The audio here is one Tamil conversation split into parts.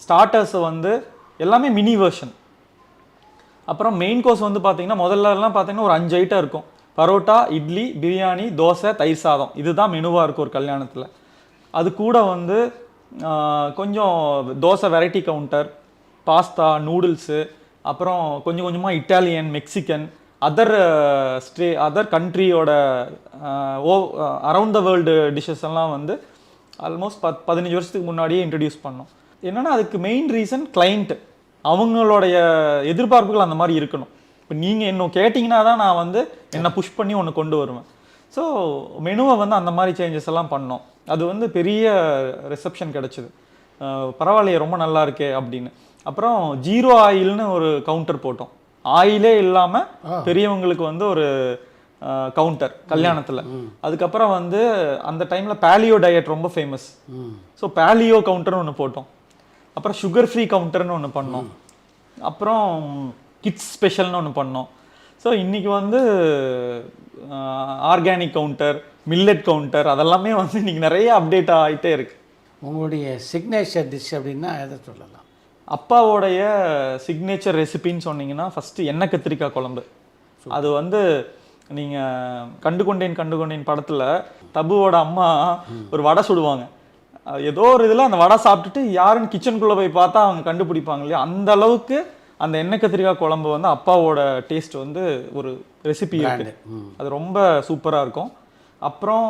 ஸ்டார்டர்ஸ் வந்து எல்லாமே மினி வெர்ஷன். அப்புறம் மெயின் கோர்ஸ் வந்து பார்த்தீங்கன்னா முதல்லலாம் பார்த்தீங்கன்னா ஒரு 5 ஐட்டம் இருக்கும். பரோட்டா, இட்லி, பிரியாணி, தோசை, தயிர் சாதம், இதுதான் மெனுவாக இருக்கும் ஒரு கல்யாணத்தில். அது கூட வந்து கொஞ்சம் dosa variety counter, pasta, noodles, அப்புறம் கொஞ்சம் கொஞ்சமாக இட்டாலியன், மெக்சிகன், அதர் கண்ட்ரியோட அரவுண்ட் த வேர்ல்டு டிஷ்ஷஸ் எல்லாம் வந்து ஆல்மோஸ்ட் 15 வருஷத்துக்கு முன்னாடியே இன்ட்ரடியூஸ் பண்ணோம். என்னென்னா அதுக்கு மெயின் ரீசன் கிளைண்ட் அவங்களுடைய எதிர்பார்ப்புகள் அந்த மாதிரி இருக்கணும். இப்போ நீங்கள் இன்னும் கேட்டிங்கன்னா தான் நான் வந்து என்னை புஷ் பண்ணி ஒன்று கொண்டு வருவேன். ஸோ மெனுவை வந்து அந்த மாதிரி சேஞ்சஸ் எல்லாம் பண்ணோம். அது வந்து பெரிய ரிசப்ஷன் கிடச்சிது. பரவாயில்லையே, ரொம்ப நல்லா இருக்கே அப்படின்னு. அப்புறம் 0 ஆயில்னு ஒரு கவுண்டர் போட்டோம். ஆயிலே இல்லாமல் பெரியவங்களுக்கு வந்து ஒரு கவுண்டர் கல்யாணத்தில். அதுக்கப்புறம் வந்து அந்த டைமில் பேலியோ டயட் ரொம்ப ஃபேமஸ். ஸோ பேலியோ கவுண்டர்னு ஒன்று போட்டோம். அப்புறம் சுகர் ஃப்ரீ கவுண்டர்னு ஒன்று பண்ணோம். அப்புறம் கிட்ஸ் ஸ்பெஷல்னு ஒன்று பண்ணோம். ஸோ இன்றைக்கி வந்து ஆர்கானிக் கவுண்டர், மில்லட் கவுண்டர், அதெல்லாமே வந்து இன்றைக்கி நிறைய அப்டேட் ஆகிட்டே இருக்குது. உங்களுடைய சிக்னேச்சர் டிஷ் அப்படின்னா எதை சொல்லலாம்? அப்பாவோடைய சிக்னேச்சர் ரெசிபின்னு சொன்னீங்கன்னா ஃபஸ்ட்டு எண்ணெய் கத்திரிக்காய் குழம்பு. அது வந்து நீங்கள் கண்டுகொண்டேன் படத்தில் தபுவோட அம்மா ஒரு வடை சுடுவாங்க. ஏதோ ஒரு இதில் அந்த வடை சாப்பிட்டுட்டு யாருன்னு கிச்சனுக்குள்ளே போய் பார்த்தா அவங்க கண்டுபிடிப்பாங்க இல்லையா, அந்த அளவுக்கு அந்த எண்ணெய் கத்திரிக்காய் குழம்பு வந்து அப்பாவோட டேஸ்ட் வந்து ஒரு ரெசிபி இருக்குது. அது ரொம்ப சூப்பராக இருக்கும். அப்புறம்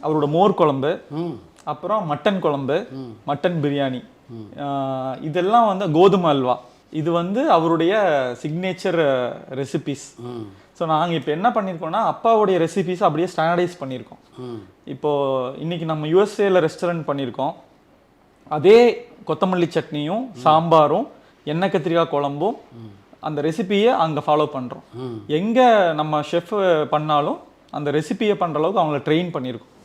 அவரோட மோர் குழம்பு, அப்புறம் மட்டன் குழம்பு, மட்டன் பிரியாணி, இதெல்லாம் வந்து கோதுமை அல்வா, இது வந்து அவருடைய சிக்னேச்சர் ரெசிபிஸ். ஸோ நாங்கள் இப்போ என்ன பண்ணியிருக்கோம்னா அப்பாவுடைய ரெசிபிஸ் அப்படியே ஸ்டாண்டர்டைஸ் பண்ணியிருக்கோம். இப்போது இன்றைக்கி நம்ம யூஎஸ்ஏல ரெஸ்டாரண்ட் பண்ணியிருக்கோம். அதே கொத்தமல்லி சட்னியும் சாம்பாரும் எண்ணெய் கத்திரிக்காய் குழம்பும் அந்த ரெசிபியை அங்கே ஃபாலோ பண்ணுறோம். எங்கே நம்ம ஷெஃப் பண்ணாலும் அந்த ரெசிபியை பண்ணுற அளவுக்கு அவங்கள ட்ரெயின் பண்ணியிருக்கோம்.